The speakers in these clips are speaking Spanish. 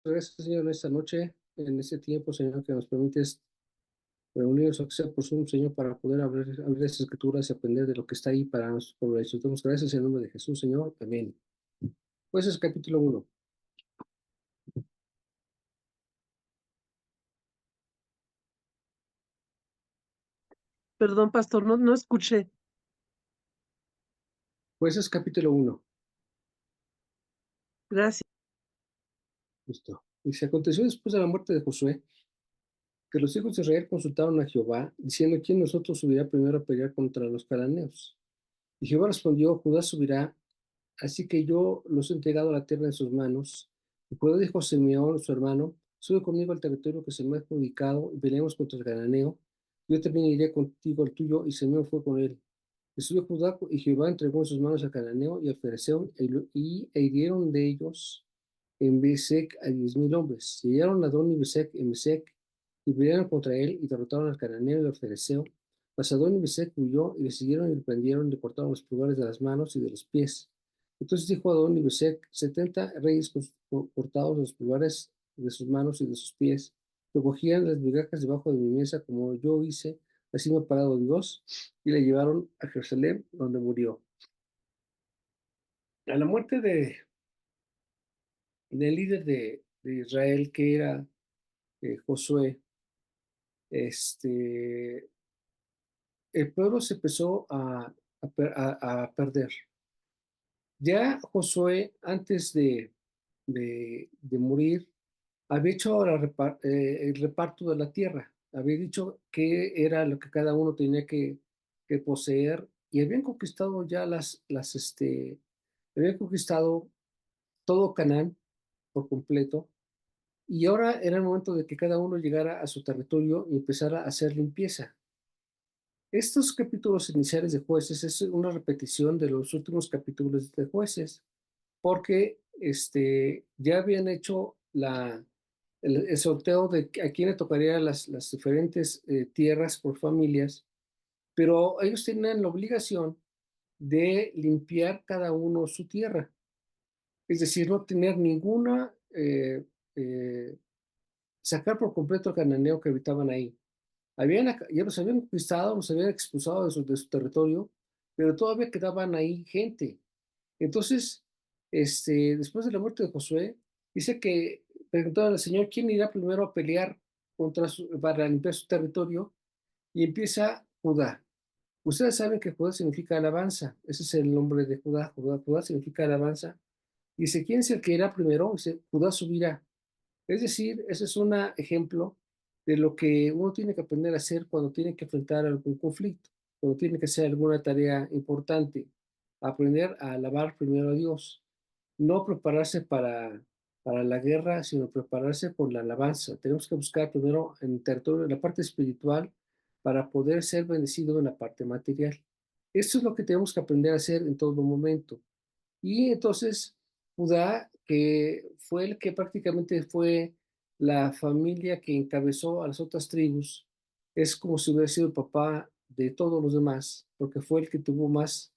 Gracias, Señor, en esta noche, en este tiempo, Señor, que nos permites reunirnos, aunque sea por Zoom, Señor, para poder abrir las escrituras y aprender de lo que está ahí para nosotros. Por eso damos gracias en el nombre de Jesús, Señor. Amén. Pues es capítulo 1. Perdón, pastor, no escuché. Pues es capítulo 1. Gracias. Listo. Y se aconteció después de la muerte de Josué, que los hijos de Israel consultaron a Jehová, diciendo: ¿quién de nosotros subirá primero a pelear contra los cananeos? Y Jehová respondió: Judá subirá, así que yo los he entregado a la tierra en sus manos. Y Judá dijo a Simeón, su hermano: sube conmigo al territorio que se me ha adjudicado y peleemos contra el cananeo. Yo también iré contigo al tuyo. Y Simeón fue con él. Y subió Judá, y Jehová entregó en sus manos al cananeo y al fereceo, e hirieron de ellos en Besec a 10,000 hombres. Y hallaron a Adón y Besec en Besec, y pelearon contra él, y derrotaron al cananeo y al fereceo. Mas Adón y Besec huyó, y le siguieron, y le prendieron, y le cortaron los pulgares de las manos y de los pies. Entonces dijo Adón y Besec: 70 reyes cortados los pulgares de sus manos y de sus pies, que cogían las migajas debajo de mi mesa, como yo hice, así me ha pagado Dios. Y le llevaron a Jerusalén, donde murió. A la muerte del líder de Israel, que era Josué, el pueblo se empezó a perder. Ya Josué, antes de morir, había hecho el reparto de la tierra, había dicho qué era lo que cada uno tenía que poseer, y habían conquistado ya habían conquistado todo Canaán por completo, y ahora era el momento de que cada uno llegara a su territorio y empezara a hacer limpieza. Estos capítulos iniciales de Jueces es una repetición de los últimos capítulos de Jueces, porque ya habían hecho el sorteo de a quién le tocaría las diferentes tierras por familias, pero ellos tenían la obligación de limpiar cada uno su tierra, es decir, no tener ninguna, eh, sacar por completo el cananeo que habitaban ahí. Ya los habían conquistado, los habían expulsado de su territorio, pero todavía quedaban ahí gente. Entonces, después de la muerte de Josué, dice que preguntaron al Señor quién irá primero a pelear para limpiar su territorio, y empieza Judá. Ustedes saben que Judá significa alabanza, ese es el nombre de Judá. Judá significa alabanza. Dice: ¿quién es el que irá primero? Dice: Judá subirá. Es decir, ese es un ejemplo de lo que uno tiene que aprender a hacer cuando tiene que enfrentar algún conflicto, cuando tiene que hacer alguna tarea importante. Aprender a alabar primero a Dios. No prepararse para la guerra, sino prepararse por la alabanza. Tenemos que buscar primero en el territorio, en la parte espiritual, para poder ser bendecido en la parte material. Esto es lo que tenemos que aprender a hacer en todo momento. Y entonces Judá, que fue el que prácticamente fue la familia que encabezó a las otras tribus, es como si hubiera sido el papá de todos los demás, porque fue el que tuvo más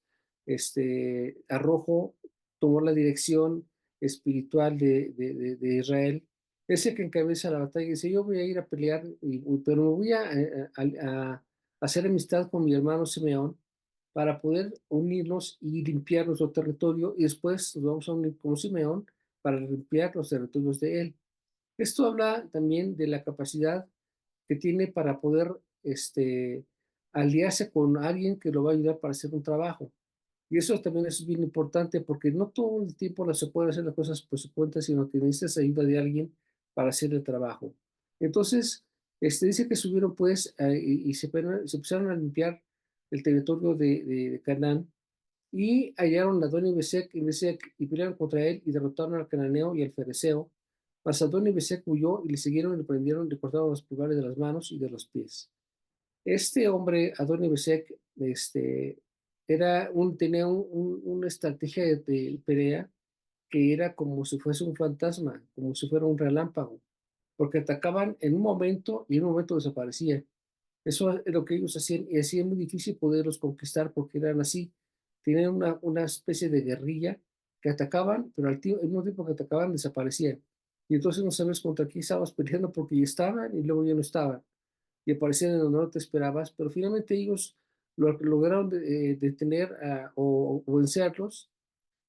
arrojo, tomó la dirección espiritual de Israel. Es el que encabeza la batalla y dice: yo voy a ir a pelear, pero me voy a hacer amistad con mi hermano Simeón, para poder unirnos y limpiar nuestro territorio, y después nos vamos a unir con Simeón para limpiar los territorios de él. Esto habla también de la capacidad que tiene para poder aliarse con alguien que lo va a ayudar para hacer un trabajo. Y eso también es bien importante, porque no todo el tiempo se puede hacer las cosas por su cuenta, sino que necesitas ayuda de alguien para hacer el trabajo. Entonces, dice que subieron pues y se empezaron a limpiar el territorio de Canaán, y hallaron a Adón y Besec y pelearon contra él y derrotaron al cananeo y al fereceo. Mas Adón y Besec huyó, y le siguieron y le prendieron y le cortaron los pulgares de las manos y de los pies. Este hombre, Adoni Besek, tenía una estrategia de pelea que era como si fuese un fantasma, como si fuera un relámpago, porque atacaban en un momento y en un momento desaparecía. Eso es lo que ellos hacían, y hacía muy difícil poderlos conquistar porque eran así. Tenían una especie de guerrilla que atacaban, pero al mismo tiempo que atacaban desaparecían. y entonces no sabes contra quién estabas peleando porque ya estaban y luego ya no estaban, y aparecían en donde no te esperabas, pero finalmente ellos lograron detener o vencerlos,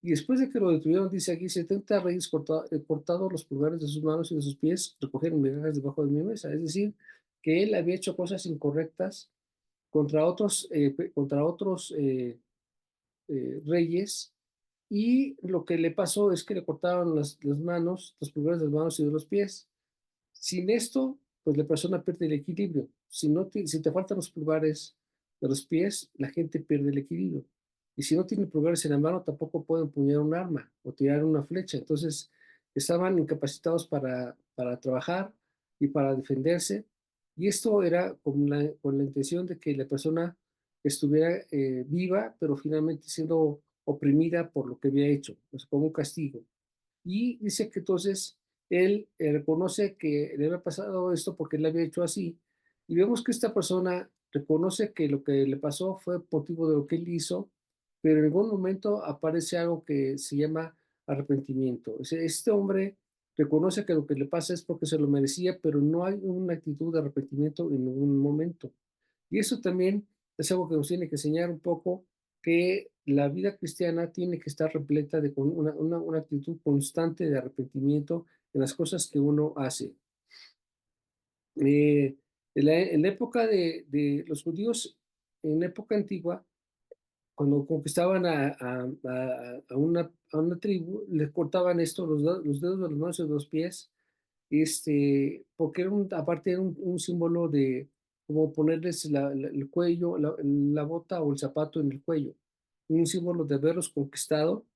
y después de que lo detuvieron, dice aquí, 70 reyes cortados los pulgares de sus manos y de sus pies, recogieron migajas debajo de mi mesa. Es decir, que él había hecho cosas incorrectas contra otros reyes, y lo que le pasó es que le cortaron las manos, los pulgares de las manos y de los pies. Sin esto, pues la persona pierde el equilibrio. Si te faltan los pulgares de los pies, la gente pierde el equilibrio. Y si no tiene pulgares en la mano, tampoco puede empuñar un arma o tirar una flecha. Entonces, estaban incapacitados para trabajar y para defenderse. Y esto era con la intención de que la persona estuviera viva, pero finalmente siendo oprimida por lo que había hecho, pues como un castigo. Y dice que entonces él reconoce que le había pasado esto porque él le había hecho así. Y vemos que esta persona reconoce que lo que le pasó fue motivo de lo que él hizo, pero en algún momento aparece algo que se llama arrepentimiento. O sea, este hombre reconoce que lo que le pasa es porque se lo merecía, pero no hay una actitud de arrepentimiento en ningún momento. Y eso también es algo que nos tiene que enseñar un poco, que la vida cristiana tiene que estar repleta de una actitud constante de arrepentimiento en las cosas que uno hace. En la época de los judíos, en la época antigua, cuando conquistaban a una tribu, les cortaban esto, los dedos de las manos y de los pies, porque aparte era un símbolo de como ponerles el cuello, la bota o el zapato en el cuello, un símbolo de haberlos conquistado,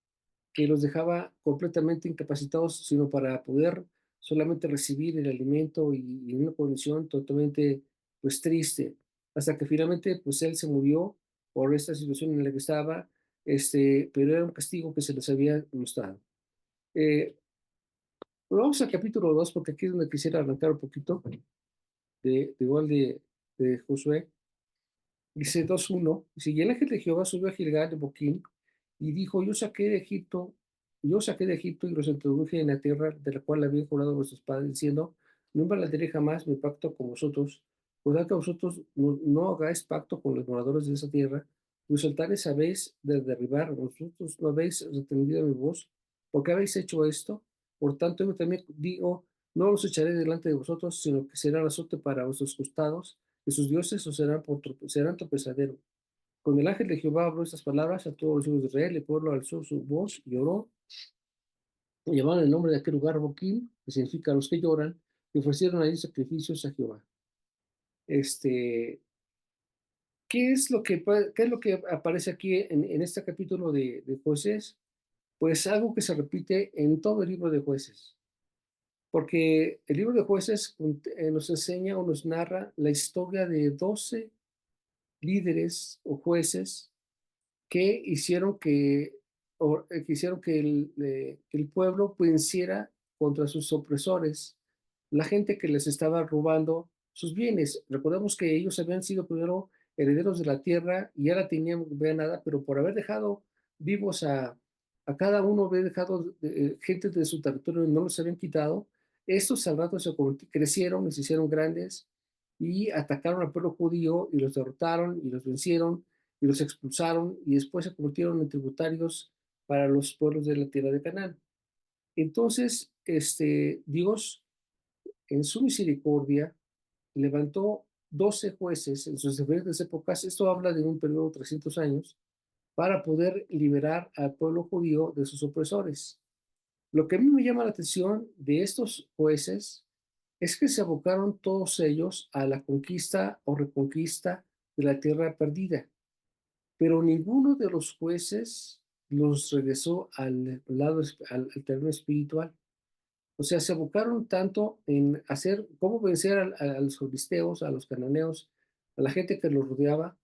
que los dejaba completamente incapacitados, sino para poder solamente recibir el alimento y en una condición totalmente, pues, triste, hasta que finalmente, pues, él se murió por esta situación en la que estaba, pero era un castigo que se les había mostrado. Eh, Vamos al capítulo 2 porque aquí es donde quisiera arrancar un poquito igual de Josué. Dice 2:1, dice, y el ángel de Jehová subió a Gilgal de Boquín y dijo, yo saqué de Egipto y los introduje en la tierra de la cual había jurado vuestros padres, diciendo, no validaré jamás mi pacto con vosotros, por tanto vosotros no hagáis pacto con los moradores de esa tierra, pues altares habéis de derribar, vosotros no habéis retenido mi voz, porque habéis hecho esto, por tanto yo también digo, no los echaré delante de vosotros, sino que serán azote para vuestros costados, que sus dioses os serán tropezadero. Con el ángel de Jehová habló estas palabras a todos los hijos de Israel, el pueblo alzó su voz y lloró, y llamaron el nombre de aquel lugar Boquim, que significa los que lloran, y ofrecieron allí sacrificios a Jehová. Este, ¿qué es lo que aparece aquí en este capítulo de Jueces? Pues algo que se repite en todo el libro de Jueces, porque el libro de Jueces nos enseña o nos narra la historia de 12 líderes o jueces que hicieron que el pueblo venciera contra sus opresores, la gente que les estaba robando sus bienes. Recordemos que ellos habían sido primero herederos de la tierra y ya la tenían ganada, pero por haber dejado vivos a cada uno, haber dejado gente de su territorio y no los habían quitado, estos al rato crecieron y se hicieron grandes y atacaron al pueblo judío y los derrotaron y los vencieron y los expulsaron y después se convirtieron en tributarios para los pueblos de la tierra de Canaán. Entonces, Dios, en su misericordia, levantó 12 jueces en sus diferentes épocas, esto habla de un periodo de 300 años, para poder liberar al pueblo judío de sus opresores. Lo que a mí me llama la atención de estos jueces es que se abocaron todos ellos a la conquista o reconquista de la tierra perdida, pero ninguno de los jueces los regresó al terreno espiritual. O sea, se abocaron tanto en hacer cómo vencer a los filisteos, a los cananeos, a la gente que los rodeaba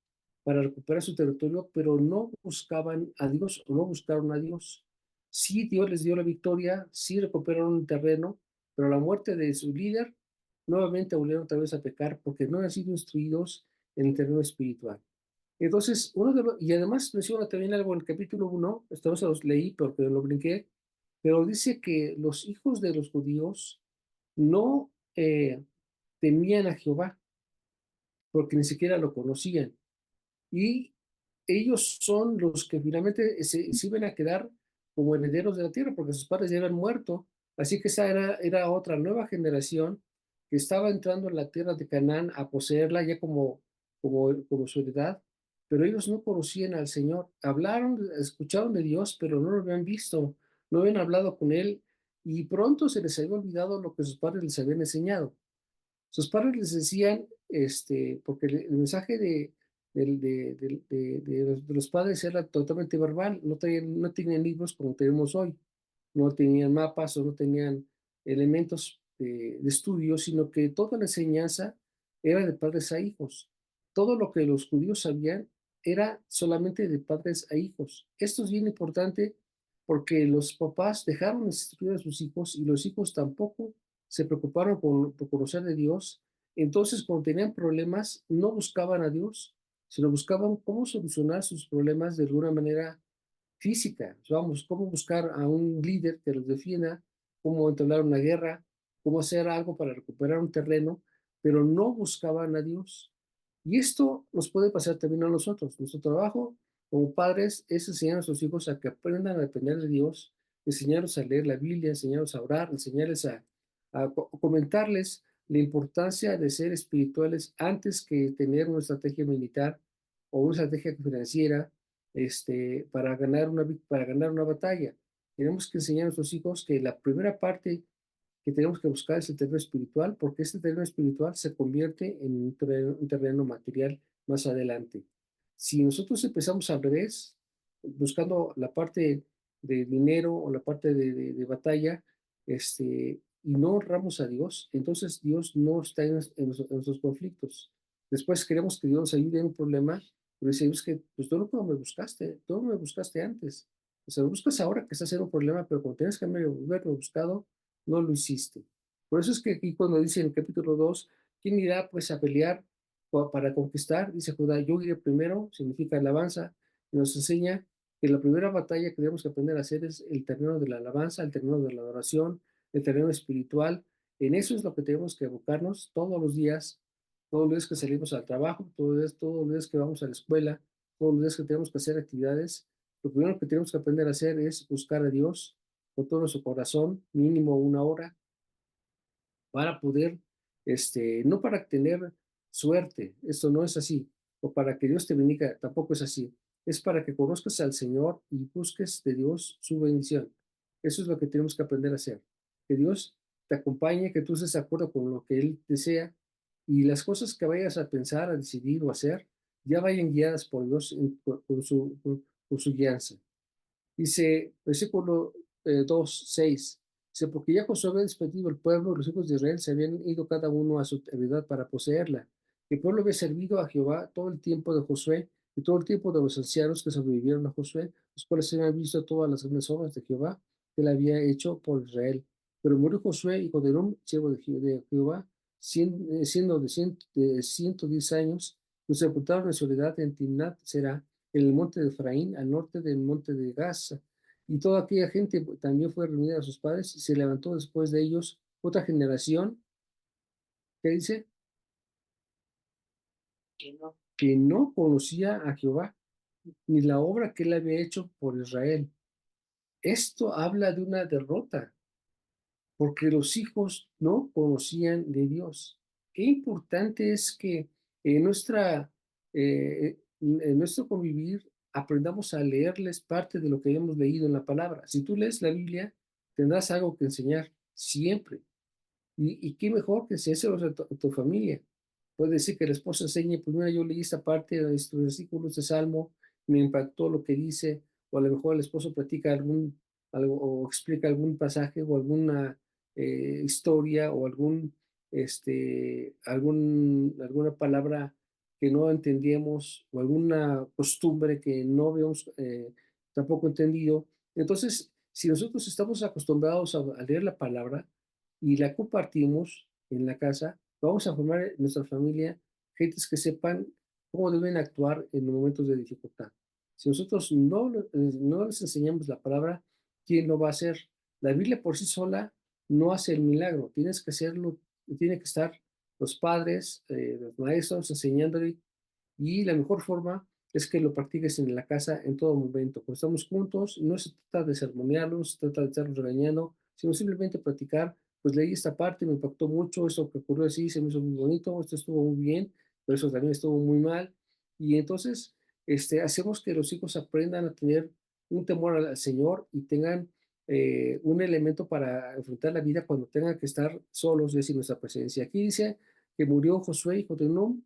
para recuperar su territorio, pero no buscaban a Dios o no buscaron a Dios. Sí, Dios les dio la victoria, sí recuperaron un terreno, pero a la muerte de su líder, nuevamente volvieron otra vez a pecar porque no han sido instruidos en el terreno espiritual. Entonces, y además menciona también algo en el capítulo 1, esto no se los leí porque lo brinqué, pero dice que los hijos de los judíos no temían a Jehová, porque ni siquiera lo conocían. Y ellos son los que finalmente se iban a quedar como herederos de la tierra, porque sus padres ya habían muerto. Así que esa era otra nueva generación que estaba entrando en la tierra de Canaán a poseerla ya como su heredad, pero ellos no conocían al Señor. Hablaron, escucharon de Dios, pero no lo habían visto, no habían hablado con Él, y pronto se les había olvidado lo que sus padres les habían enseñado. Sus padres les decían, porque el mensaje de los padres era totalmente verbal, no tenían libros como tenemos hoy, no tenían mapas o no tenían elementos de estudio, sino que toda la enseñanza era de padres a hijos. Todo lo que los judíos sabían era solamente de padres a hijos. Esto es bien importante porque los papás dejaron de instruir a sus hijos y los hijos tampoco se preocuparon por conocer de Dios. Entonces, cuando tenían problemas, no buscaban a Dios, sino buscaban cómo solucionar sus problemas de alguna manera física. Vamos, cómo buscar a un líder que los defienda, cómo entablar una guerra, cómo hacer algo para recuperar un terreno, pero no buscaban a Dios. Y esto nos puede pasar también a nosotros. Nuestro trabajo como padres es enseñar a nuestros hijos a que aprendan a depender de Dios, enseñarlos a leer la Biblia, enseñarlos a orar, enseñarles a comentarles la importancia de ser espirituales antes que tener una estrategia militar o una estrategia financiera para ganar una batalla. Tenemos que enseñar a nuestros hijos que la primera parte que tenemos que buscar es el terreno espiritual, porque este terreno espiritual se convierte en un terreno material más adelante. Si nosotros empezamos al revés, buscando la parte de dinero o la parte de batalla, y no honramos a Dios, entonces Dios no está en nuestros conflictos. Después queremos que Dios nos ayude en un problema, pero decimos que, pues tú no me buscaste antes. O sea, me buscas ahora que estás en un problema, pero cuando tienes que haberme buscado, no lo hiciste. Por eso es que aquí cuando dice en el capítulo 2, ¿quién irá pues a pelear para conquistar? Dice Judá, yo iré primero, significa alabanza, y nos enseña que la primera batalla que tenemos que aprender a hacer es el terreno de la alabanza, el terreno de la adoración, el terreno espiritual. En eso es lo que tenemos que abocarnos todos los días que salimos al trabajo, todos los días que vamos a la escuela, todos los días que tenemos que hacer actividades. Lo primero que tenemos que aprender a hacer es buscar a Dios con todo nuestro corazón, mínimo una hora, para poder, no para tener suerte, esto no es así, o para que Dios te bendiga, tampoco es así, es para que conozcas al Señor y busques de Dios su bendición. Eso es lo que tenemos que aprender a hacer, que Dios te acompañe, que tú estés de acuerdo con lo que Él desea y las cosas que vayas a pensar, a decidir o hacer, ya vayan guiadas por Dios con su guianza. Dice, versículo 2, 6. Dice, porque ya Josué había despedido el pueblo, los hijos de Israel se habían ido cada uno a su heredad para poseerla. El pueblo había servido a Jehová todo el tiempo de Josué y todo el tiempo de los ancianos que sobrevivieron a Josué, los cuales se habían visto todas las grandes obras de Jehová que él había hecho por Israel. Pero murió Josué, hijo de Nun, siervo de Jehová, siendo de 110 años, lo sepultaron en soledad en Timnat Será, en el monte de Efraín, al norte del monte de Gaza. Y toda aquella gente también fue reunida a sus padres y se levantó después de ellos otra generación que dice que no conocía a Jehová ni la obra que él había hecho por Israel. Esto habla de una derrota porque los hijos no conocían de Dios. Qué importante es que en nuestro convivir aprendamos a leerles parte de lo que hemos leído en la palabra. Si tú lees la Biblia, tendrás algo que enseñar siempre. Y qué mejor que si eso a tu familia. Puede decir que la esposa enseñe, pues mira, yo leí esta parte de estos versículos de Salmo, me impactó lo que dice, o a lo mejor el esposo platica algo, o explica algún pasaje o alguna historia o alguna palabra que no entendíamos o alguna costumbre que no habíamos tampoco entendido. Entonces, si nosotros estamos acostumbrados a leer la palabra, y la compartimos en la casa, vamos a formar en nuestra familia gentes que sepan cómo deben actuar en momentos de dificultad. Si nosotros no les enseñamos la palabra, ¿quién lo va a hacer? La Biblia por sí sola no hace el milagro, tienes que hacerlo, tiene que estar los padres, los maestros enseñándole, y la mejor forma es que lo practiques en la casa en todo momento. Cuando estamos juntos, no se trata de sermonearlos, no se trata de estarlos regañando, sino simplemente practicar. Pues leí esta parte, me impactó mucho, eso que ocurrió así, se me hizo muy bonito, esto estuvo muy bien, pero eso también estuvo muy mal. Y entonces hacemos que los hijos aprendan a tener un temor al Señor y tengan un elemento para enfrentar la vida cuando tengan que estar solos, es decir, nuestra presencia. Aquí dice que murió Josué, hijo de Nun,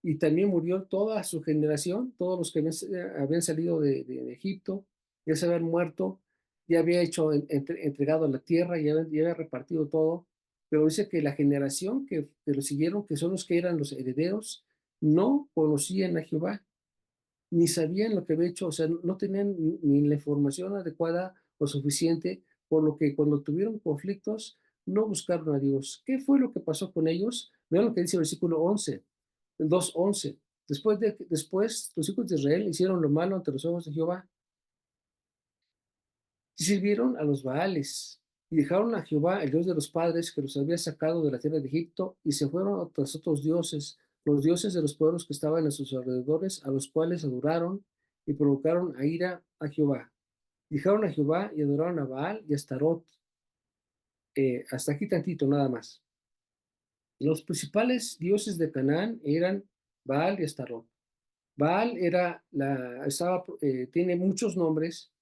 y también murió toda su generación, todos los que habían salido de Egipto, ya se habían muerto, ya había hecho, entregado la tierra, ya había repartido todo, pero dice que la generación que lo siguieron, que son los que eran los herederos, no conocían a Jehová, ni sabían lo que había hecho, o sea, no tenían ni la información adecuada o suficiente, por lo que cuando tuvieron conflictos, no buscaron a Dios. ¿Qué fue lo que pasó con ellos? Vean lo que dice el versículo 11, el 2:11. Después los hijos de Israel hicieron lo malo ante los ojos de Jehová y sirvieron a los Baales y dejaron a Jehová, el Dios de los padres, que los había sacado de la tierra de Egipto, y se fueron tras otros dioses, los dioses de los pueblos que estaban a sus alrededores, a los cuales adoraron y provocaron a ira a Jehová. Dejaron a Jehová y adoraron a Baal y a Astarot. Hasta aquí tantito, nada más. Los principales dioses de Canaán eran Baal y Astarot. Baal tiene muchos nombres,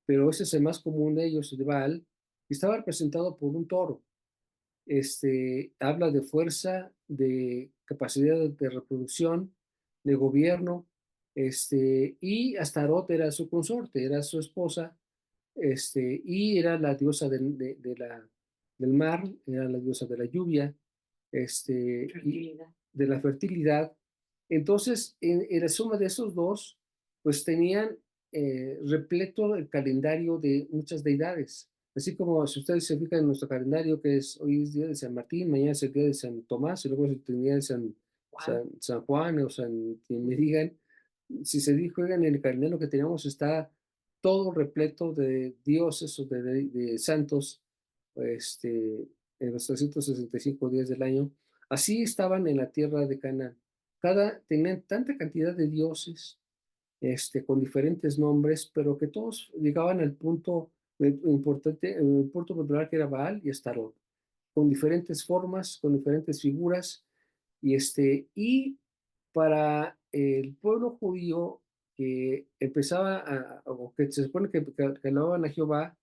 pero ese es el más común de ellos, de Baal, y estaba representado por un toro. Habla de fuerza, de capacidad de reproducción, de gobierno, y Astarot era su consorte, era su esposa, y era la diosa del mar, era la diosa de la lluvia, y de la fertilidad. Entonces, en la suma de esos dos, pues tenían repleto el calendario de muchas deidades. Así como si ustedes se fijan en nuestro calendario, que hoy es día de San Martín, mañana es el día de San Tomás, y luego es el día de San Juan o quien me digan. Si se juegan en el calendario que teníamos, está todo repleto de dioses o de santos, este, en los 365 días del año. Así estaban en la tierra de Canaán. Tenían tanta cantidad de dioses, con diferentes nombres, pero que todos llegaban al punto importante, el punto popular, que era Baal y Astarot, con diferentes formas, con diferentes figuras, y para el pueblo judío que o que se supone que alababan a Jehová,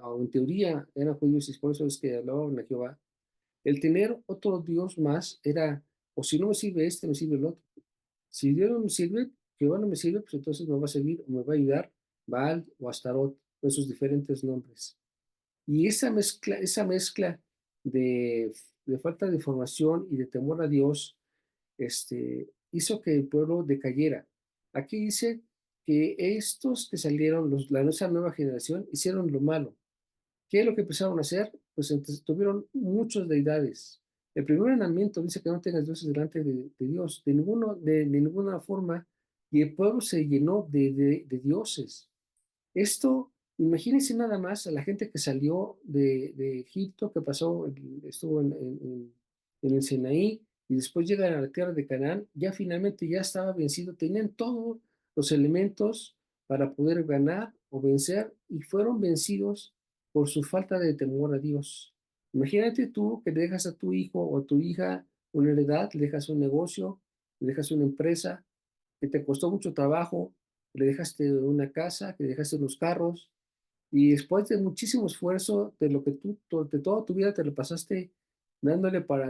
o en teoría eran judíos y por eso es que alababan a Jehová, el tener otro Dios más era, o si no me sirve este, me sirve el otro. Si Dios no me sirve, Jehová no me sirve, pues entonces me va a servir o me va a ayudar Baal o Astarot, con sus diferentes nombres. Y esa mezcla de, de falta de formación y de temor a Dios, hizo que el pueblo decayera. Aquí dice que estos que salieron, esa nueva generación, hicieron lo malo. ¿Qué es lo que empezaron a hacer? Pues entonces, tuvieron muchas deidades. El primer mandamiento dice que no tengas dioses delante de Dios, de ninguna forma, y el pueblo se llenó de dioses. Esto, imagínense nada más a la gente que salió de Egipto, que estuvo en el Sinaí, y después llegan a la tierra de Canaán, ya finalmente ya estaba vencido, tenían todos los elementos para poder ganar o vencer, y fueron vencidos por su falta de temor a Dios. Imagínate tú que le dejas a tu hijo o a tu hija una heredad, le dejas un negocio, le dejas una empresa que te costó mucho trabajo, le dejaste una casa, que dejaste unos carros, y después de muchísimo esfuerzo, de lo que de toda tu vida te lo pasaste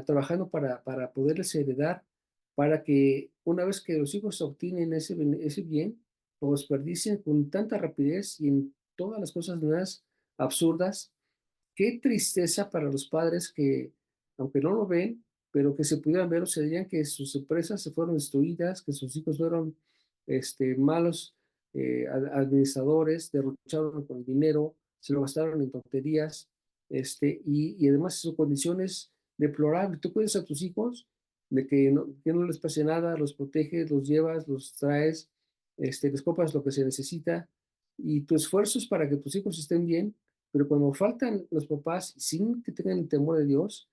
trabajando para poderles heredar, para que una vez que los hijos obtienen ese bien, lo desperdicien con tanta rapidez y en todas las cosas más absurdas. Qué tristeza para los padres que, aunque no lo ven, pero que se pudieran ver, o se dirían que sus empresas se fueron destruidas, que sus hijos fueron malos administradores, derrocharon con el dinero, se lo gastaron en tonterías, y además sus condiciones deplorables. Tú cuidas a tus hijos de que no les pase nada, los proteges, los llevas, los traes, les compras lo que se necesita, y tu esfuerzo es para que tus hijos estén bien, pero cuando faltan los papás sin que tengan el temor de Dios,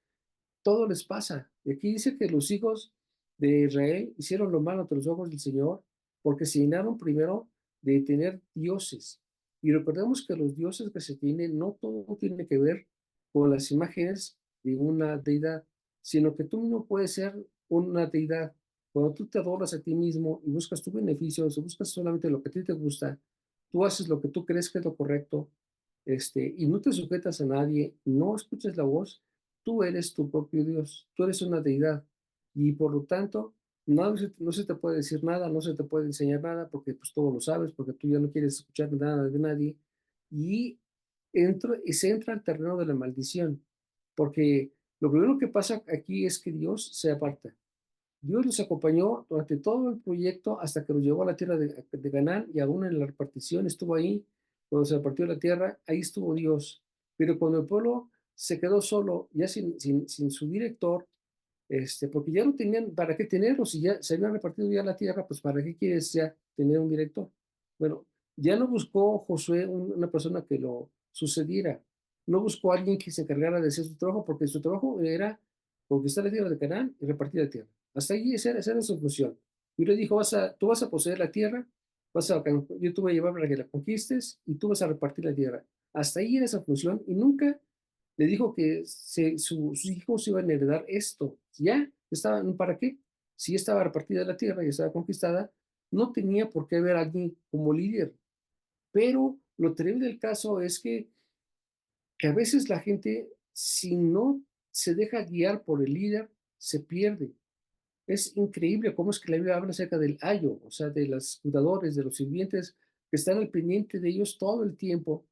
todo les pasa. Y aquí dice que los hijos de Israel hicieron lo malo ante los ojos del Señor porque se llenaron primero de tener dioses. Y recordemos que los dioses que se tienen no todo tiene que ver con las imágenes de una deidad, sino que tú mismo puedes ser una deidad. Cuando tú te adoras a ti mismo y buscas tu beneficio, o buscas solamente lo que a ti te gusta, tú haces lo que tú crees que es lo correcto, y no te sujetas a nadie, no escuchas la voz, tú eres tu propio Dios, tú eres una deidad y por lo tanto no se te puede decir nada, no se te puede enseñar nada porque pues todo lo sabes, porque tú ya no quieres escuchar nada de nadie y, y se entra al terreno de la maldición, porque lo primero que pasa aquí es que Dios se aparta. Dios los acompañó durante todo el proyecto hasta que los llevó a la tierra de Canaán y aún en la repartición estuvo ahí. Cuando se repartió la tierra, ahí estuvo Dios. Pero cuando el pueblo se quedó solo, ya sin su director, porque ya no tenían para qué tenerlo, si ya se habían repartido ya la tierra, pues para qué quieres ya tener un director. Bueno, ya no buscó Josué una persona que lo sucediera, no buscó a alguien que se encargara de hacer su trabajo, porque su trabajo era conquistar la tierra de Canaán y repartir la tierra. Hasta allí esa era su función. Y le dijo, tú vas a poseer la tierra, yo te voy a llevar para que la conquistes y tú vas a repartir la tierra. Hasta ahí era esa función y nunca le dijo que sus hijos iban a heredar esto. Ya estaban, ¿para qué? Si ya estaba repartida la tierra y estaba conquistada, no tenía por qué haber alguien como líder. Pero lo terrible del caso es que a veces la gente, si no se deja guiar por el líder, se pierde. Es increíble cómo es que la Biblia habla acerca del ayo, o sea, de los cuidadores, de los sirvientes, que están al pendiente de ellos todo el tiempo.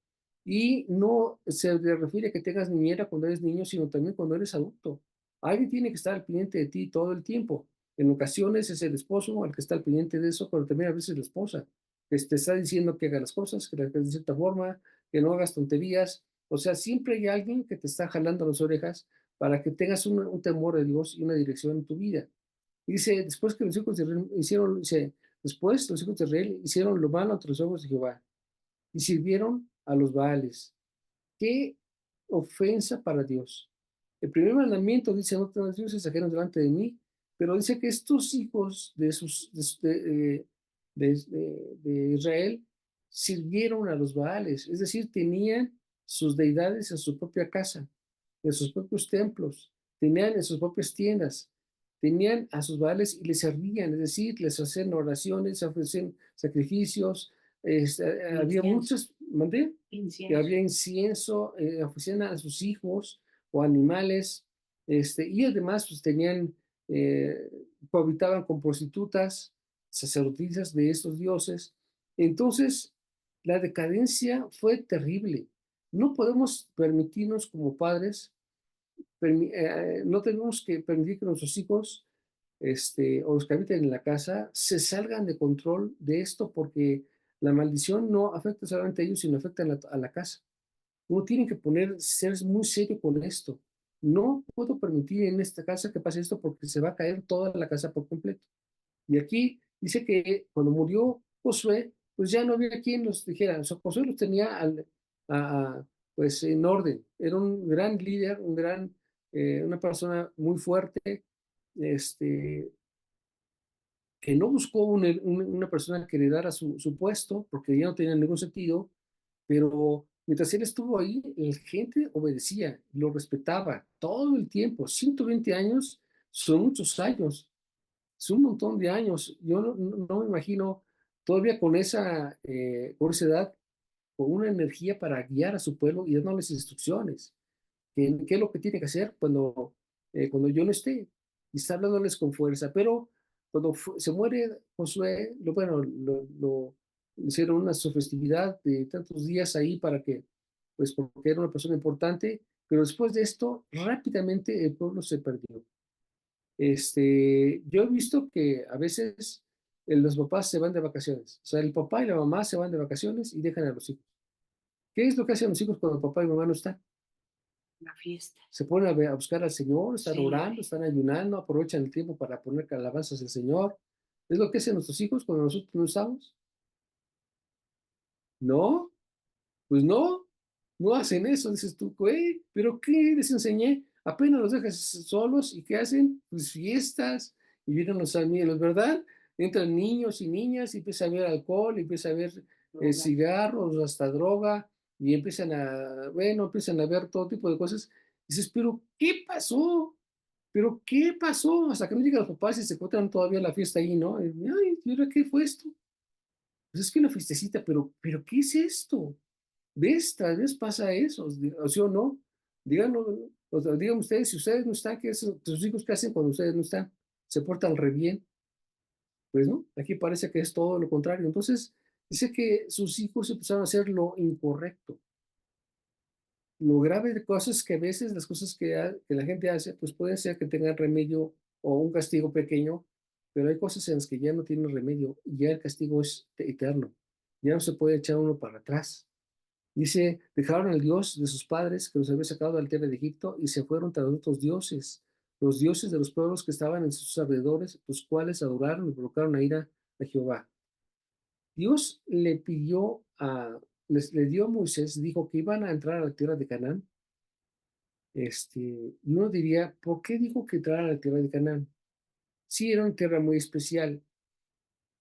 Y no se refiere a que tengas niñera cuando eres niño, sino también cuando eres adulto. Alguien tiene que estar al pendiente de ti todo el tiempo. En ocasiones es el esposo el que está al pendiente de eso, pero también a veces la esposa, que te está diciendo que hagas las cosas, que las hagas de cierta forma, que no hagas tonterías. O sea, siempre hay alguien que te está jalando las orejas para que tengas un temor de Dios y una dirección en tu vida. Y dice, después que los hijos de Israel hicieron, dice, después los hijos de Israel hicieron lo malo ante los ojos de Jehová y sirvieron a los Baales. Qué ofensa para Dios. El primer mandamiento dice, no tengas dioses ajenos delante de mí, pero dice que estos hijos de Israel sirvieron a los Baales, es decir, tenían sus deidades en su propia casa, en sus propios templos, tenían en sus propias tiendas, tenían a sus Baales y les servían, es decir, les hacían oraciones, ofrecían sacrificios, había Incienso. muchas, ¿mandé? Que Incienso. había incienso, ofrecían a sus hijos o animales, y además pues tenían, eh, cohabitaban con prostitutas, sacerdotisas de estos dioses. Entonces, la decadencia fue terrible. No podemos permitirnos como padres, no tenemos que permitir que nuestros hijos, o los que habitan en la casa, se salgan de control de esto porque la maldición no afecta solamente a ellos, sino afecta a la casa. Uno tiene que ser muy serio con esto. No puedo permitir en esta casa que pase esto porque se va a caer toda la casa por completo. Y aquí dice que cuando murió Josué, pues ya no había quien los dijera. O sea, Josué los tenía pues en orden. Era un gran líder, una persona muy fuerte, este, que no buscó una persona que le heredara su puesto, porque ya no tenía ningún sentido, pero mientras él estuvo ahí, la gente obedecía, lo respetaba todo el tiempo. 120 años son muchos años, es un montón de años. Yo no me imagino todavía con esa edad, con una energía para guiar a su pueblo y dándoles instrucciones. ¿Qué es lo que tiene que hacer cuando yo no esté? Y está hablándoles con fuerza. Pero cuando se muere Josué, lo hicieron una su festividad de tantos días ahí pues porque era una persona importante, pero después de esto, rápidamente el pueblo se perdió. Yo he visto que a veces los papás se van de vacaciones. O sea, el papá y la mamá se van de vacaciones y dejan a los hijos. ¿Qué es lo que hacen los hijos cuando papá y mamá no están? La fiesta. Se ponen a buscar al Señor, están Sí. orando, están ayunando, aprovechan el tiempo para poner alabanzas al Señor. ¿Es lo que hacen nuestros hijos cuando nosotros no estamos? No, pues no. No hacen eso, dices tú, güey, ¿pero qué les enseñé? Apenas los dejas solos y ¿qué hacen? Pues fiestas y vienen los amigos, ¿verdad? Entran niños y niñas y empieza a ver alcohol, y empieza a ver Droga. cigarros, hasta droga, y empiezan a ver todo tipo de cosas. Dices, ¿pero qué pasó? ¿Pero qué pasó? Hasta que no llegan los papás y se encuentran todavía la fiesta ahí, ¿no? Y, ay, ¿y ahora qué fue esto? Pues es que una fiestecita, pero ¿qué es esto? ¿Ves? Tal vez pasa eso, o sí o no. Díganlo, o sea, díganme ustedes, si ustedes no están, ¿qué hacen? ¿Sus hijos qué hacen cuando ustedes no están? ¿Se portan re bien? Pues no, aquí parece que es todo lo contrario. Entonces, dice que sus hijos empezaron a hacer lo incorrecto. Lo grave de cosas que a veces las cosas que la gente hace, pues puede ser que tengan remedio o un castigo pequeño, pero hay cosas en las que ya no tienen remedio y ya el castigo es eterno. Ya no se puede echar uno para atrás. Dice, dejaron al Dios de sus padres que los había sacado de la tierra de Egipto y se fueron tras otros dioses, los dioses de los pueblos que estaban en sus alrededores, los cuales adoraron y provocaron a ira a Jehová. Dios le pidió le dio a Moisés, dijo que iban a entrar a la tierra de Canaán. Y uno diría, ¿por qué dijo que entraran a la tierra de Canaán? Sí, era una tierra muy especial.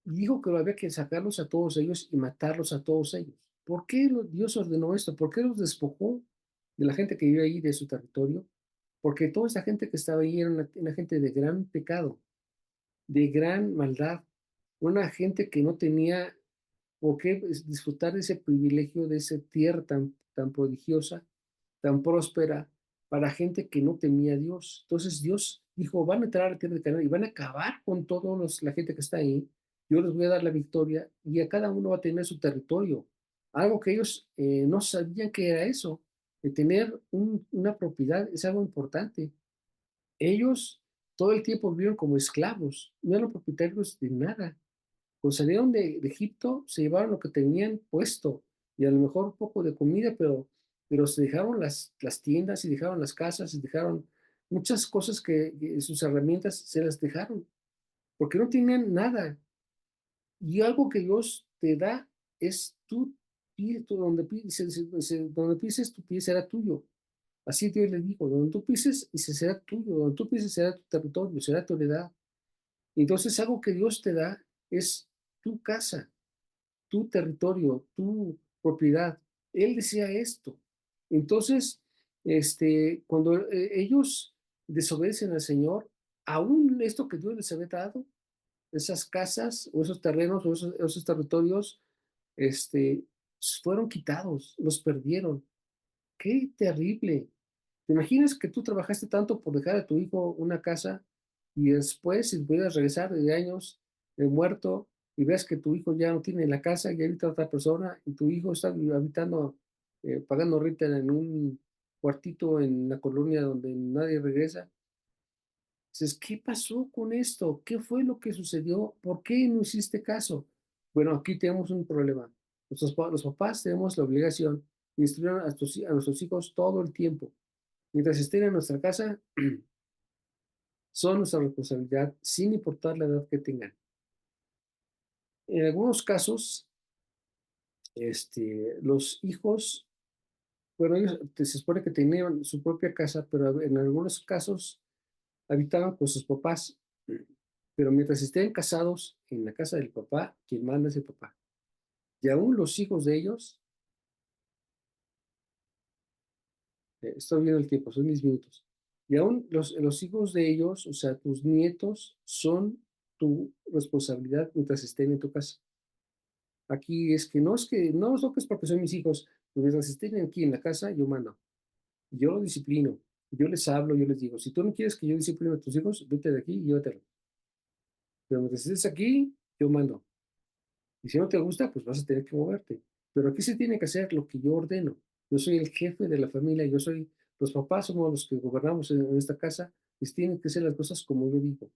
Y dijo que había que sacarlos a todos ellos y matarlos a todos ellos. ¿Por qué Dios ordenó esto? ¿Por qué los despojó de la gente que vive ahí, de su territorio? Porque toda esa gente que estaba ahí era una gente de gran pecado, de gran maldad, una gente que no tenía por qué disfrutar de ese privilegio, de esa tierra tan prodigiosa, tan próspera, para gente que no temía a Dios. Entonces Dios dijo, van a entrar a la tierra de Canaán y van a acabar con toda la gente que está ahí. Yo les voy a dar la victoria y a cada uno va a tener su territorio. Algo que ellos no sabían que era eso. De tener una propiedad es algo importante. Ellos todo el tiempo vivieron como esclavos, no eran propietarios de nada. Cuando salieron de Egipto, se llevaron lo que tenían puesto y a lo mejor un poco de comida, pero se dejaron las tiendas y dejaron las casas y dejaron muchas cosas que sus herramientas se las dejaron, porque no tenían nada. Y algo que Dios te da es donde pises, tu pie será tuyo. Así Dios le dijo, donde tú pises, y se será tuyo, donde tú pises será tu territorio, será tu heredad. Entonces algo que Dios te da es tu casa, tu territorio, tu propiedad. Él decía esto. Entonces, cuando ellos desobedecen al Señor, aún esto que Dios les había dado, esas casas o esos terrenos o esos territorios, este, fueron quitados, los perdieron. Qué terrible. ¿Te imaginas que tú trabajaste tanto por dejar a tu hijo una casa y después, si pudieras regresar de años muerto y ves que tu hijo ya no tiene la casa y habita otra persona y tu hijo está habitando, pagando renta en un cuartito en la colonia donde nadie regresa? Dices, ¿qué pasó con esto? ¿Qué fue lo que sucedió? ¿Por qué no hiciste caso? Bueno, aquí tenemos un problema. Los papás tenemos la obligación de instruir a nuestros hijos todo el tiempo. Mientras estén en nuestra casa, son nuestra responsabilidad, sin importar la edad que tengan. En algunos casos, los hijos, bueno, ellos se supone que tenían su propia casa, pero en algunos casos habitaban con sus papás. Pero mientras estén casados en la casa del papá, quien manda es el papá. Y aún los hijos de ellos, estoy viendo el tiempo, son 10 minutos. Y aún los hijos de ellos, o sea, tus nietos, son tu responsabilidad mientras estén en tu casa. Aquí no es lo que es porque son mis hijos, pero mientras estén aquí en la casa, yo mando. Yo los disciplino, yo les hablo, yo les digo, si tú no quieres que yo discipline a tus hijos, vete de aquí y llévatelo. Pero mientras estés aquí, yo mando. Y si no te gusta, pues vas a tener que moverte. Pero aquí se tiene que hacer lo que yo ordeno. Yo soy el jefe de la familia, los papás somos los que gobernamos en esta casa, y tienen que hacer las cosas como yo digo.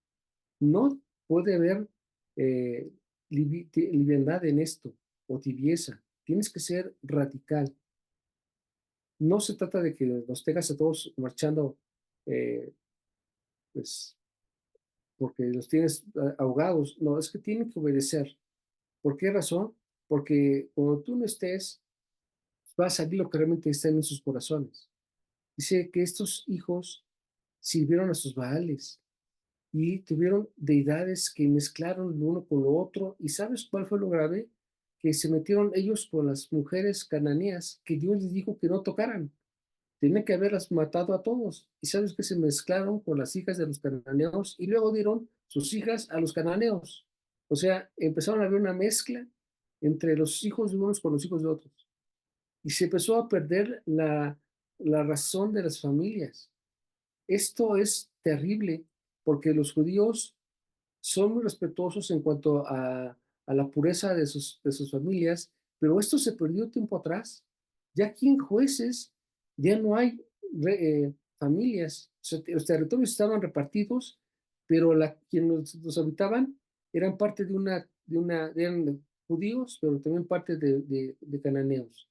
No puede haber eh, liviandad en esto o tibieza. Tienes que ser radical. No se trata de que nos tengas a todos marchando, eh, pues, porque los tienes ahogados. No, es que tienen que obedecer. ¿Por qué razón? Porque cuando tú no estés, va a salir lo que realmente está en sus corazones. Dice que estos hijos sirvieron a sus Baales y tuvieron deidades que mezclaron lo uno con lo otro. ¿Y sabes cuál fue lo grave? Que se metieron ellos con las mujeres cananeas que Dios les dijo que no tocaran. Tenían que haberlas matado a todos. Y sabes que se mezclaron con las hijas de los cananeos y luego dieron sus hijas a los cananeos. O sea, empezaron a haber una mezcla entre los hijos de unos con los hijos de otros. Y se empezó a perder la razón de las familias. Esto es terrible porque los judíos son muy respetuosos en cuanto a la pureza de sus familias, pero esto se perdió tiempo atrás. Ya aquí en Jueces ya no hay familias, o sea, los territorios estaban repartidos, pero quienes los habitaban eran parte eran judíos, pero también parte de cananeos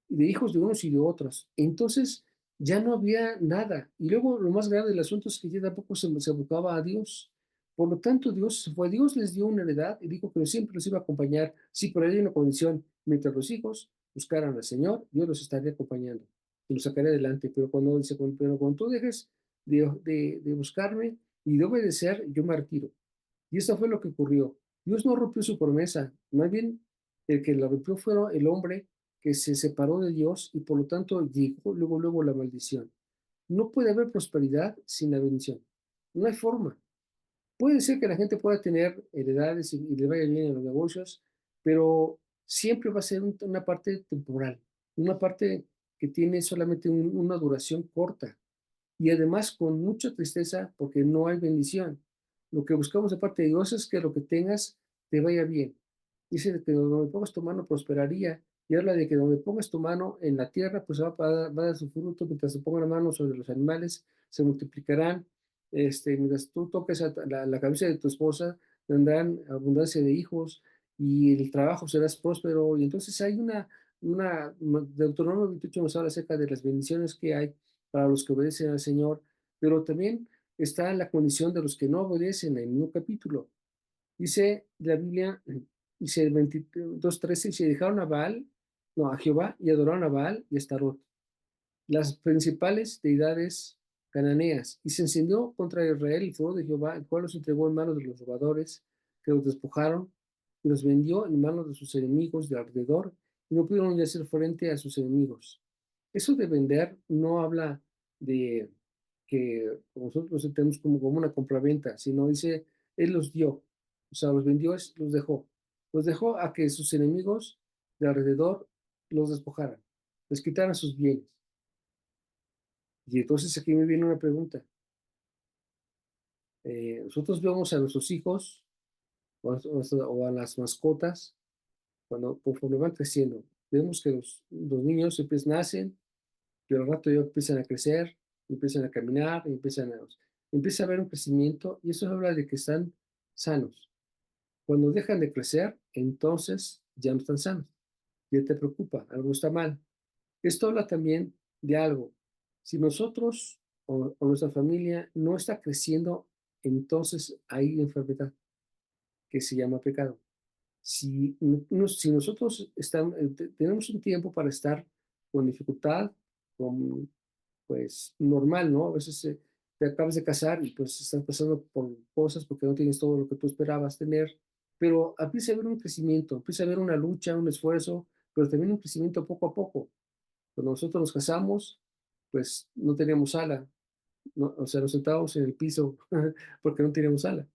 de hijos de unos y de otros. Entonces ya no había nada. Y luego lo más grave del asunto es que ya tampoco se abocaba a Dios. Por lo tanto, Dios se fue. Dios les dio una heredad y dijo que siempre los iba a acompañar. Sí, pero hay una condición. Mientras los hijos buscaran al Señor, Dios los estaría acompañando y los sacaría adelante. Pero cuando tú dejes de buscarme y de obedecer, yo me retiro. Y esto fue lo que ocurrió. Dios no rompió su promesa, más bien el que la rompió fue el hombre que se separó de Dios y por lo tanto llegó luego la maldición. No puede haber prosperidad sin la bendición. No hay forma. Puede ser que la gente pueda tener heredades y le vaya bien en los negocios, pero siempre va a ser una parte temporal, una parte que tiene solamente una duración corta y además con mucha tristeza porque no hay bendición. Lo que buscamos de parte de Dios es que lo que tengas te vaya bien. Dice que donde pongas tu mano prosperaría y habla de que donde pongas tu mano en la tierra, pues va a dar su fruto, mientras se ponga la mano sobre los animales, se multiplicarán. Mientras tú toques la cabeza de tu esposa, tendrán abundancia de hijos y el trabajo serás próspero. Y entonces hay Deuteronomio 28 nos habla acerca de las bendiciones que hay para los que obedecen al Señor, pero también está la condición de los que no obedecen en el mismo capítulo. Dice la Biblia, dice el 22:13, y se dejaron a Baal, no, a Jehová, y adoraron a Baal y a Astarot, las principales deidades cananeas, y se encendió contra Israel el fuego de Jehová, el cual los entregó en manos de los robadores, que los despojaron, y los vendió en manos de sus enemigos de alrededor, y no pudieron ya hacer frente a sus enemigos. Eso de vender no habla de que nosotros tenemos como una compraventa, sino dice, Él los dio, o sea, los vendió, los dejó a que sus enemigos de alrededor los despojaran, les quitaran sus bienes. Y entonces aquí me viene una pregunta. Nosotros vemos a nuestros hijos o a las mascotas conforme van creciendo. Vemos que los niños nacen, pero al rato ya empiezan a crecer, empiezan a caminar, empieza a haber un crecimiento y eso habla de que están sanos. Cuando dejan de crecer, entonces ya no están sanos. Ya te preocupa, algo está mal. Esto habla también de algo. Si nosotros o nuestra familia no está creciendo, entonces hay enfermedad que se llama pecado. Si nosotros tenemos un tiempo para estar con dificultad, con pues normal, ¿no? A veces te acabas de casar y pues estás pasando por cosas porque no tienes todo lo que tú esperabas tener, pero empieza a haber un crecimiento, empieza a haber una lucha, un esfuerzo, pero también un crecimiento poco a poco. Cuando nosotros nos casamos, pues no teníamos sala, ¿no? O sea, nos sentábamos en el piso porque no teníamos sala.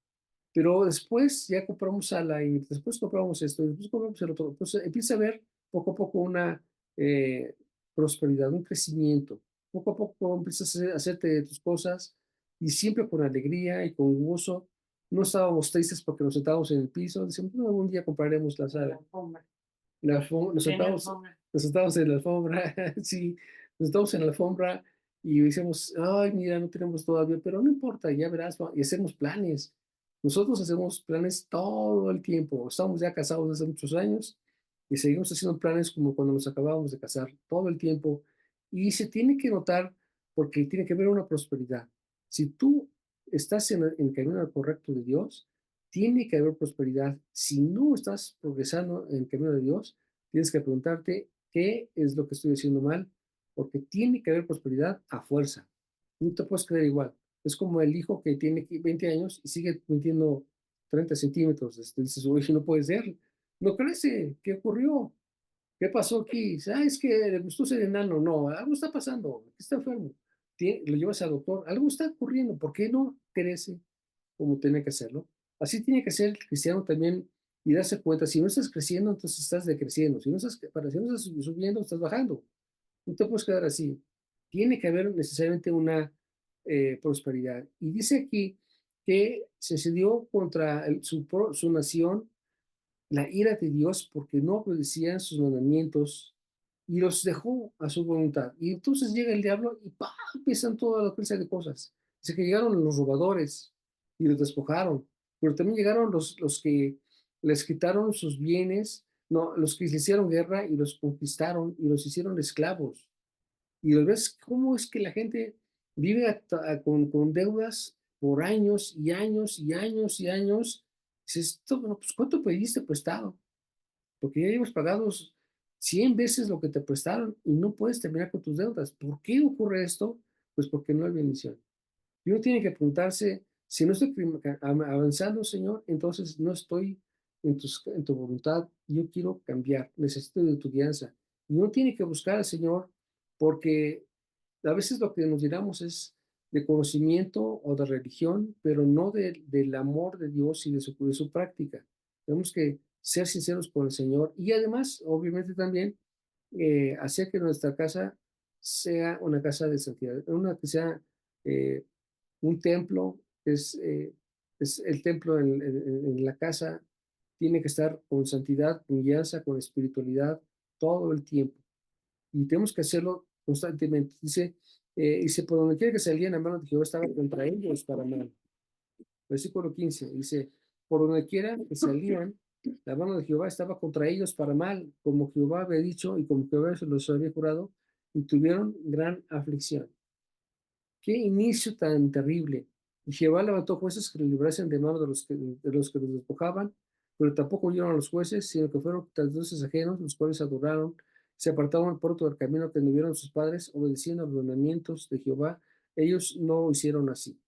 Pero después ya compramos sala y después compramos esto y después compramos el otro. Entonces empieza a haber poco a poco una eh, prosperidad, un crecimiento. Poco a poco empiezas a hacerte tus cosas y siempre con alegría y con gozo. No estábamos tristes porque nos sentábamos en el piso. Decíamos, "No, algún día compraremos la sala. Nos sentamos en la alfombra, sí, nos sentamos en la alfombra y decimos, ay, mira, no tenemos todavía, pero no importa, ya verás, y hacemos planes. Nosotros hacemos planes todo el tiempo. Estamos ya casados hace muchos años y seguimos haciendo planes como cuando nos acabábamos de casar, todo el tiempo. Y se tiene que notar porque tiene que haber una prosperidad. Si tú estás en el camino correcto de Dios, tiene que haber prosperidad. Si no estás progresando en el camino de Dios, tienes que preguntarte qué es lo que estoy haciendo mal, porque tiene que haber prosperidad a fuerza. No te puedes creer igual. Es como el hijo que tiene 20 años y sigue mintiendo 30 centímetros. Dices, oye, no puede ser. No crece. ¿Qué ocurrió? ¿Qué pasó aquí? Es que le gustó ser enano. No, algo está pasando. Está enfermo. Lo llevas al doctor. Algo está ocurriendo. ¿Por qué no crece como tiene que hacerlo? Así tiene que ser el cristiano también y darse cuenta. Si no estás creciendo, entonces estás decreciendo. Si no estás subiendo, estás bajando. No te puedes quedar así. Tiene que haber necesariamente una prosperidad. Y dice aquí que se cedió contra su nación la ira de Dios porque no obedecían sus mandamientos y los dejó a su voluntad. Y entonces llega el diablo y ¡pam! Empiezan toda la clase de cosas. Dice que llegaron los robadores y los despojaron, pero también llegaron los que les quitaron sus bienes, no, los que les hicieron guerra y los conquistaron y los hicieron esclavos. Y ves cómo es que la gente vive con deudas por años y años y años y años. Dices, bueno, pues ¿cuánto pediste prestado? Porque ya hemos pagado 100 veces lo que te prestaron y no puedes terminar con tus deudas. ¿Por qué ocurre esto? Pues porque no hay bendición. Y uno tiene que preguntarse, si no estoy avanzando, Señor, entonces no estoy en tu voluntad. Yo quiero cambiar, necesito de tu guianza. Y uno tiene que buscar al Señor porque a veces lo que nos diramos es de conocimiento o de religión, pero no del amor de Dios y de su práctica. Tenemos que ser sinceros con el Señor y además, obviamente también, hacer que nuestra casa sea una casa de santidad, una que sea eh, un templo, es el templo en la casa, tiene que estar con santidad, con guianza, con espiritualidad todo el tiempo y tenemos que hacerlo constantemente. Dice, por donde quiera que salían, la mano de Jehová estaba contra ellos para mal. Versículo 15, dice, por donde quiera que salían, la mano de Jehová estaba contra ellos para mal, como Jehová había dicho y como Jehová se los había jurado, y tuvieron gran aflicción. Qué inicio tan terrible. Y Jehová levantó jueces que los librasen de mano de los que los despojaban, pero tampoco huyeron a los jueces, sino que fueron tras dioses ajenos, los cuales adoraron, se apartaron pronto del camino que anduvieron sus padres, obedeciendo a los mandamientos de Jehová. Ellos no hicieron así.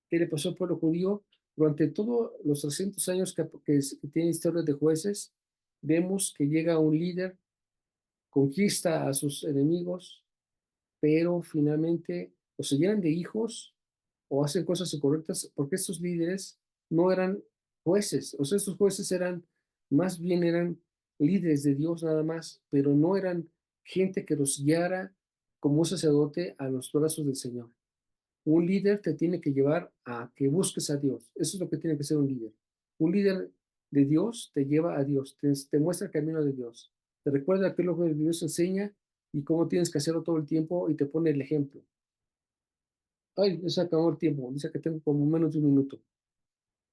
¿Qué le pasó al pueblo judío? Durante todos los 300 años que tiene historia de jueces, vemos que llega un líder, conquista a sus enemigos, pero finalmente o se llenan de hijos o hacen cosas incorrectas porque estos líderes no eran jueces, o sea, estos jueces más bien eran líderes de Dios nada más, pero no eran gente que los guiara como un sacerdote a los brazos del Señor. Un líder te tiene que llevar a que busques a Dios. Eso es lo que tiene que ser un líder. Un líder de Dios te lleva a Dios, te muestra el camino de Dios. Te recuerda qué es lo que Dios enseña y cómo tienes que hacerlo todo el tiempo y te pone el ejemplo. Ay, ya se acabó el tiempo. Dice que tengo como menos de un minuto.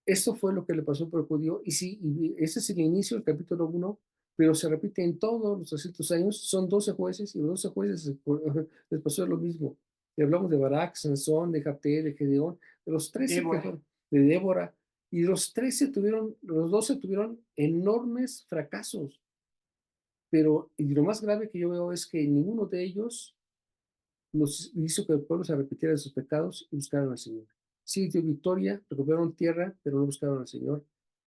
Esto fue lo que le pasó por el judío. Y sí, ese es el inicio del capítulo 1, pero se repite en todos los 300 años. Son 12 jueces y los 12 jueces les pasó lo mismo. Y hablamos de Barak, Sansón, de Jabté, de Gedeón, de los 13 Débora. de Débora. Y los 12 tuvieron enormes fracasos. Pero y lo más grave que yo veo es que ninguno de ellos nos hizo que el pueblo se arrepintiera de sus pecados y buscaran al Señor. Sí, dio victoria, recuperaron tierra, pero no buscaron al Señor.